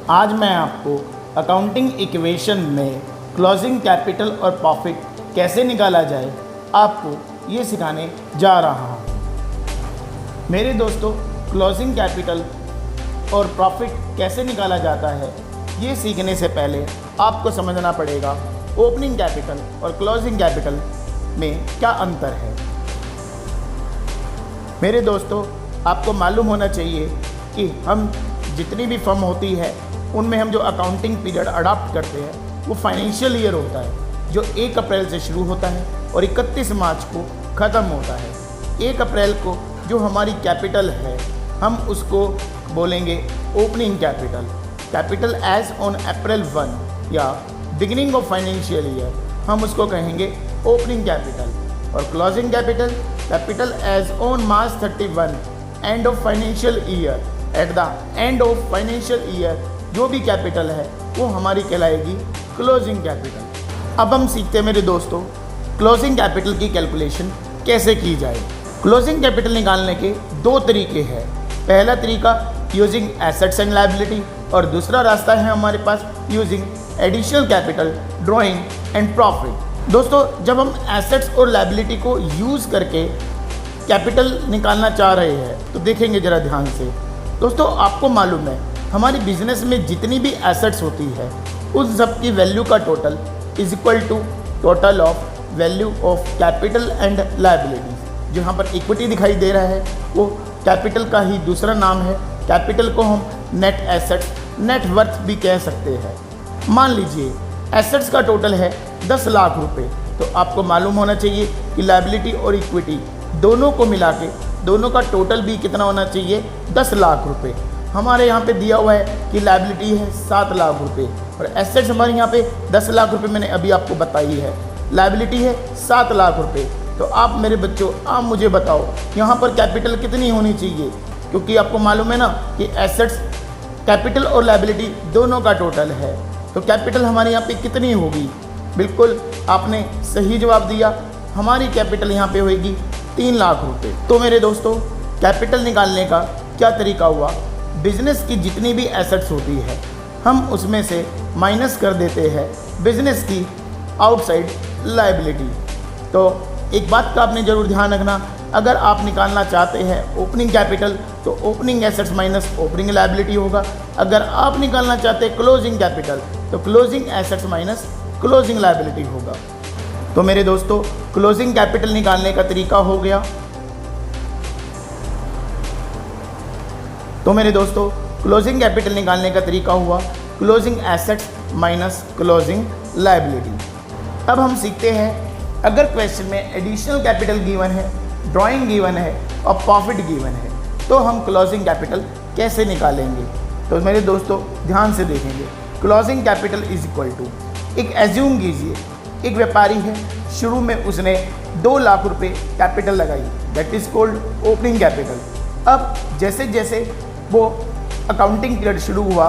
आज मैं आपको अकाउंटिंग इक्वेशन में क्लोजिंग कैपिटल और प्रॉफिट कैसे निकाला जाए आपको ये सिखाने जा रहा हूँ। मेरे दोस्तों, क्लोजिंग कैपिटल और प्रॉफिट कैसे निकाला जाता है ये सीखने से पहले आपको समझना पड़ेगा ओपनिंग कैपिटल और क्लोजिंग कैपिटल में क्या अंतर है। मेरे दोस्तों, आपको मालूम होना चाहिए कि हम जितनी भी फर्म होती है उनमें हम जो अकाउंटिंग पीरियड अडॉप्ट करते हैं वो फाइनेंशियल ईयर होता है, जो 1 अप्रैल से शुरू होता है और 31 मार्च को ख़त्म होता है। 1 अप्रैल को जो हमारी कैपिटल है हम उसको बोलेंगे opening capital, capital as on April 1 या बिगिनिंग ऑफ फाइनेंशियल ईयर हम उसको कहेंगे ओपनिंग कैपिटल। और closing capital, capital as on March 31 end of financial year, at the end of financial year जो भी कैपिटल है वो हमारी कहलाएगी क्लोजिंग कैपिटल। अब हम सीखते हैं मेरे दोस्तों क्लोजिंग कैपिटल की कैलकुलेशन कैसे की जाए। क्लोजिंग कैपिटल निकालने के 2 तरीके हैं। पहला तरीका यूजिंग एसेट्स एंड लायबिलिटी और दूसरा रास्ता है हमारे पास using additional capital, drawing and profit. दोस्तों, जब हम एसेट्स और लायबिलिटी को यूज़ करके कैपिटल निकालना चाह रहे हैं तो देखेंगे ज़रा ध्यान से। दोस्तों, आपको मालूम है हमारी बिजनेस में जितनी भी एसेट्स होती है उस सब की वैल्यू का total is equal to total of value of capital and liabilities. जो यहाँ पर इक्विटी दिखाई दे रहा है वो कैपिटल का ही दूसरा नाम है। कैपिटल को हम नेट एसेट्स, नेट वर्थ भी कह सकते हैं। मान लीजिए एसेट्स का टोटल है 10 लाख रुपए, तो आपको मालूम होना चाहिए कि लायबिलिटी और इक्विटी दोनों को मिला के दोनों का टोटल भी कितना होना चाहिए, 10 लाख रुपए। हमारे यहाँ पे दिया हुआ है कि लायबिलिटी है 7 लाख रुपए और एसेट्स हमारे यहाँ पे 10 लाख रुपए मैंने अभी आपको बताई है, लायबिलिटी है 7 लाख रुपए। तो आप मेरे बच्चों, आप मुझे बताओ यहाँ पर कैपिटल कितनी होनी चाहिए, क्योंकि आपको मालूम है ना कि एसेट्स, कैपिटल और लायबिलिटी दोनों का टोटल है। तो कैपिटल हमारे यहाँ पे कितनी होगी? बिल्कुल आपने सही जवाब दिया, हमारी कैपिटल यहाँ पे होगी 3 लाख रुपए। तो मेरे दोस्तों, कैपिटल निकालने का क्या तरीका हुआ, बिजनेस की जितनी भी एसेट्स होती है हम उसमें से माइनस कर देते हैं बिजनेस की आउटसाइड लायबिलिटी। तो एक बात का आपने ज़रूर ध्यान रखना, अगर आप निकालना चाहते हैं ओपनिंग कैपिटल तो opening assets minus opening liability होगा। अगर आप निकालना चाहते हैं क्लोजिंग कैपिटल तो closing assets minus closing liability होगा। तो मेरे दोस्तों, क्लोजिंग कैपिटल निकालने का तरीका हो गया। तो मेरे दोस्तों, क्लोजिंग कैपिटल निकालने का तरीका हुआ closing assets minus closing liability. अब हम सीखते हैं, अगर क्वेश्चन में एडिशनल कैपिटल गिवन है, ड्राइंग गिवन है और प्रॉफिट गिवन है तो हम क्लोजिंग कैपिटल कैसे निकालेंगे। तो मेरे दोस्तों ध्यान से देखेंगे, closing capital is equal to, एक एज्यूम कीजिए एक व्यापारी है, शुरू में उसने 2 लाख रुपए कैपिटल लगाई, that is called opening capital. अब जैसे जैसे वो अकाउंटिंग पीरियड शुरू हुआ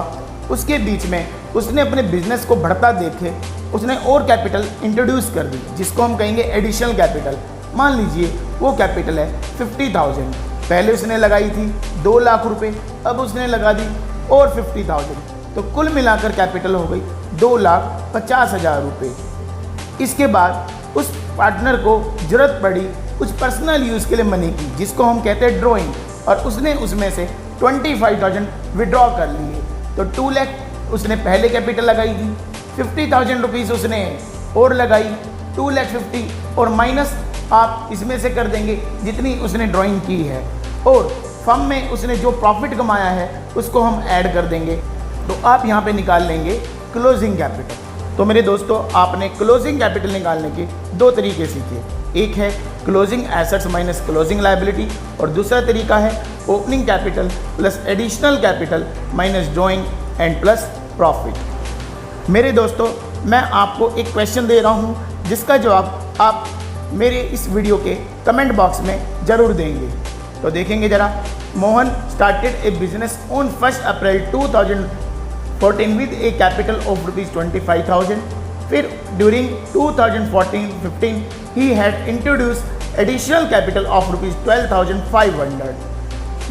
उसके बीच में उसने अपने बिजनेस को बढ़ता देखे उसने और कैपिटल इंट्रोड्यूस कर दी, जिसको हम कहेंगे एडिशनल कैपिटल। मान लीजिए वो कैपिटल है 50,000, पहले उसने लगाई थी 2 लाख रुपए, अब उसने लगा दी और 50,000, तो कुल मिलाकर कैपिटल हो गई 2,50,000 रुपये। इसके बाद उस पार्टनर को जरूरत पड़ी कुछ पर्सनल यूज़ के लिए मनी की, जिसको हम कहते हैं ड्रॉइंग, और उसने उसमें से 25,000 विड्रॉ कर लिए। तो 2 लाख उसने पहले कैपिटल लगाई थी, 50,000 रुपीज़ उसने और लगाई, 2,50,000 और माइनस आप इसमें से कर देंगे जितनी उसने ड्राइंग की है, और फर्म में उसने जो प्रॉफिट कमाया है उसको हम ऐड कर देंगे। तो आप यहाँ पे निकाल लेंगे क्लोजिंग कैपिटल। तो मेरे दोस्तों, आपने क्लोजिंग कैपिटल निकालने के 2 तरीके सीखे, एक है closing assets minus closing liability और दूसरा तरीका है opening capital plus additional capital minus drawing and plus profit. मेरे दोस्तों, मैं आपको एक क्वेश्चन दे रहा हूँ जिसका जवाब आप मेरे इस वीडियो के कमेंट बॉक्स में ज़रूर देंगे। तो देखेंगे ज़रा, Mohan started A business on 1 April 2014 with A capital of ₹25,000। फिर during 2014-15 he had introduced additional capital of ₹12,500.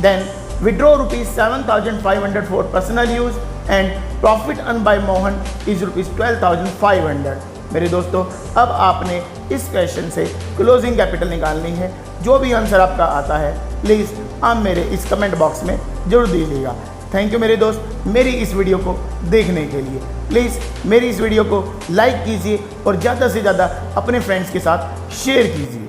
Then withdraw ₹7,500 for personal use and profit earn by Mohan is ₹12,500। मेरे दोस्तों, अब आपने इस क्वेश्चन से क्लोजिंग कैपिटल निकालनी है। जो भी आंसर आपका आता है प्लीज़ आप मेरे इस कमेंट बॉक्स में जरूर दीजिएगा। थैंक यू मेरे दोस्त, मेरी इस वीडियो को देखने के लिए। प्लीज़ मेरी इस वीडियो को लाइक कीजिए और ज़्यादा से ज़्यादा अपने फ्रेंड्स के साथ शेयर कीजिए।